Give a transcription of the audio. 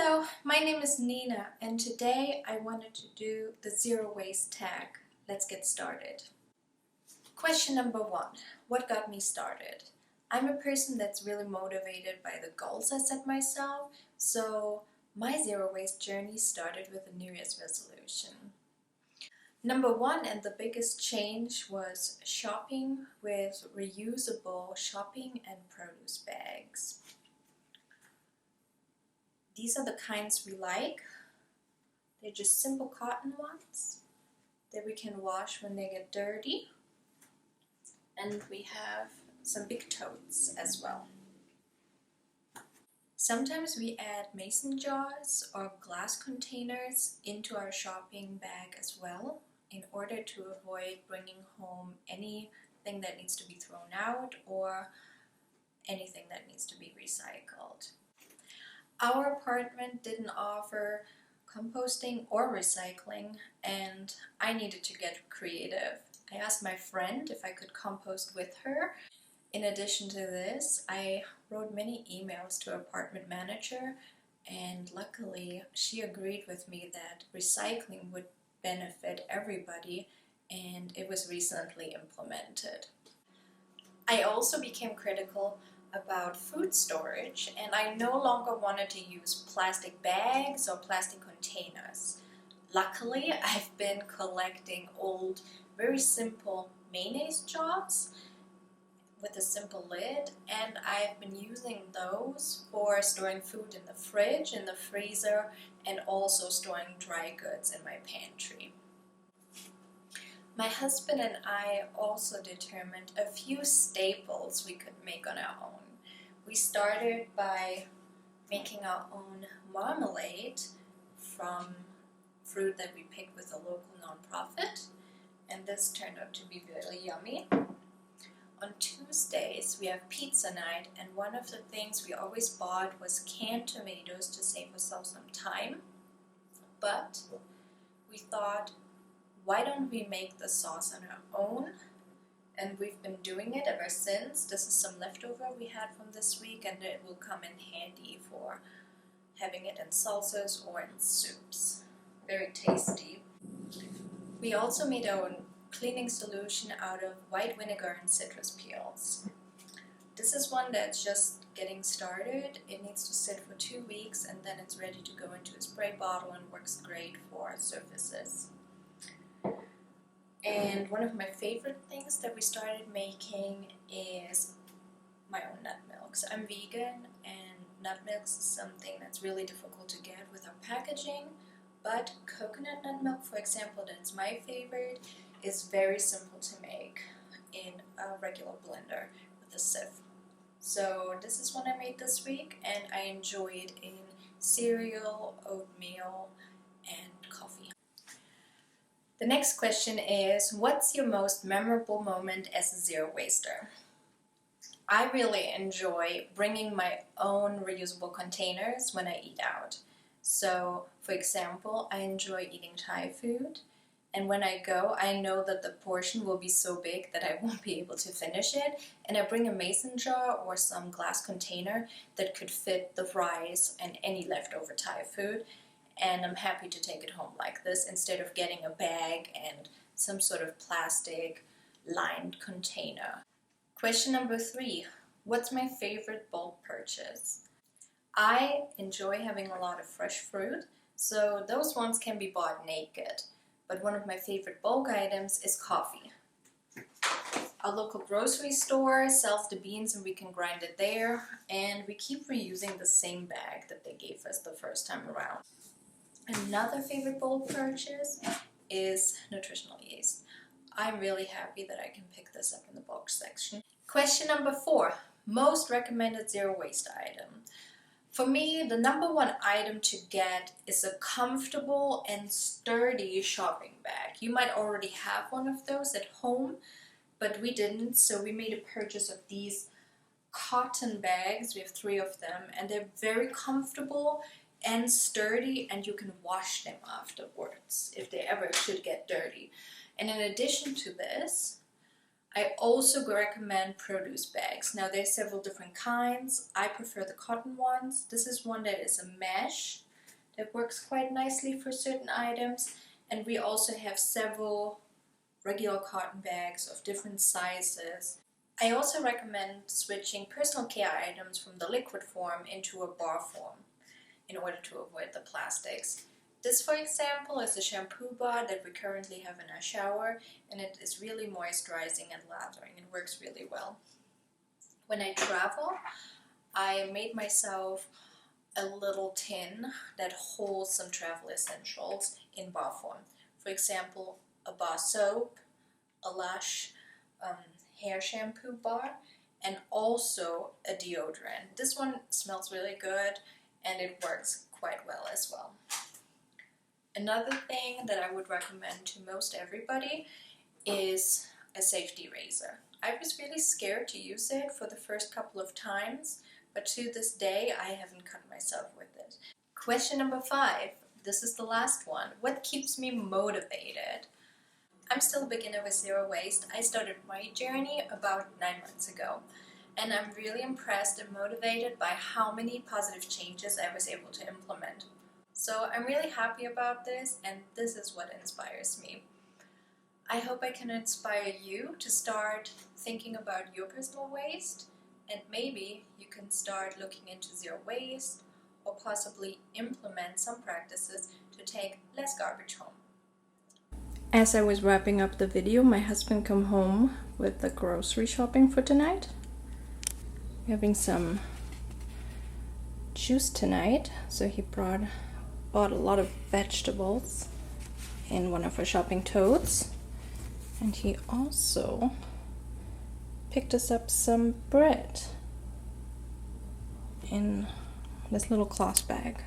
Hello, my name is Nina and today I wanted to do the zero waste tag. Let's get started. Question number 1. What got me started? I'm a person that's really motivated by the goals I set myself, so my zero waste journey started with a New Year's resolution. Number 1 and the biggest change was shopping with reusable shopping and produce bags. These are the kinds we like. They're just simple cotton ones that we can wash when they get dirty. And we have some big totes as well. Sometimes we add mason jars or glass containers into our shopping bag as well in order to avoid bringing home anything that needs to be thrown out or anything that needs to be recycled. Our apartment didn't offer composting or recycling, and I needed to get creative. I asked my friend if I could compost with her. In addition to this, I wrote many emails to our apartment manager, and luckily she agreed with me that recycling would benefit everybody, and it was recently implemented. I also became critical about food storage, and I no longer wanted to use plastic bags or plastic containers. Luckily, I've been collecting old, very simple mayonnaise jars with a simple lid, and I've been using those for storing food in the fridge, in the freezer, and also storing dry goods in my pantry. My husband and I also determined a few staples we could make on our own. We started by making our own marmalade from fruit that we picked with a local nonprofit, and this turned out to be really yummy. On Tuesdays we have pizza night, and one of the things we always bought was canned tomatoes to save ourselves some time, but we thought, why don't we make the sauce on our own? And we've been doing it ever since. This is some leftover we had from this week, and it will come in handy for having it in salsas or in soups. Very tasty. We also made our own cleaning solution out of white vinegar and citrus peels. This is one that's just getting started. It needs to sit for 2 weeks and then it's ready to go into a spray bottle and works great for surfaces. And one of my favorite things that we started making is my own nut milks. I'm vegan, and nut milks is something that's really difficult to get with our packaging, but coconut nut milk, for example, that's my favorite, is very simple to make in a regular blender with a sieve. So this is what I made this week, and I enjoy it in cereal, oatmeal, and coffee. The next question is, what's your most memorable moment as a zero waster? I really enjoy bringing my own reusable containers when I eat out. So, for example, I enjoy eating Thai food, and when I go, I know that the portion will be so big that I won't be able to finish it, and I bring a mason jar or some glass container that could fit the rice and any leftover Thai food. And I'm happy to take it home like this instead of getting a bag and some sort of plastic lined container. Question number 3. What's my favorite bulk purchase? I enjoy having a lot of fresh fruit, so those ones can be bought naked. But one of my favorite bulk items is coffee. Our local grocery store sells the beans and we can grind it there, and we keep reusing the same bag that they gave us the first time around. Another favorite bulk purchase is nutritional yeast. I'm really happy that I can pick this up in the bulk section. Question number 4. Most recommended zero waste item. For me, the number 1 item to get is a comfortable and sturdy shopping bag. You might already have one of those at home, but we didn't, so we made a purchase of these cotton bags. We have 3 of them, and they're very comfortable and sturdy, and you can wash them afterwards if they ever should get dirty. And in addition to this, I also recommend produce bags. Now there's several different kinds. I prefer the cotton ones. This is one that is a mesh, that works quite nicely for certain items. And we also have several regular cotton bags of different sizes. I also recommend switching personal care items from the liquid form into a bar form in order to avoid the plastics. This, for example, is a shampoo bar that we currently have in our shower, and it is really moisturizing and lathering. It works really well. When I travel, I made myself a little tin that holds some travel essentials in bar form. For example, a bar soap, a Lush hair shampoo bar, and also a deodorant. This one smells really good and it works quite well as well. Another thing that I would recommend to most everybody is a safety razor. I was really scared to use it for the first couple of times, but to this day I haven't cut myself with it. Question number 5. This is the last one. What keeps me motivated? I'm still a beginner with zero waste. I started my journey about 9 months ago, and I'm really impressed and motivated by how many positive changes I was able to implement. So I'm really happy about this, and this is what inspires me. I hope I can inspire you to start thinking about your personal waste, and maybe you can start looking into zero waste or possibly implement some practices to take less garbage home. As I was wrapping up the video, my husband came home with the grocery shopping for tonight. We're having some juice tonight, so he bought a lot of vegetables in one of our shopping totes, and he also picked us up some bread in this little cloth bag.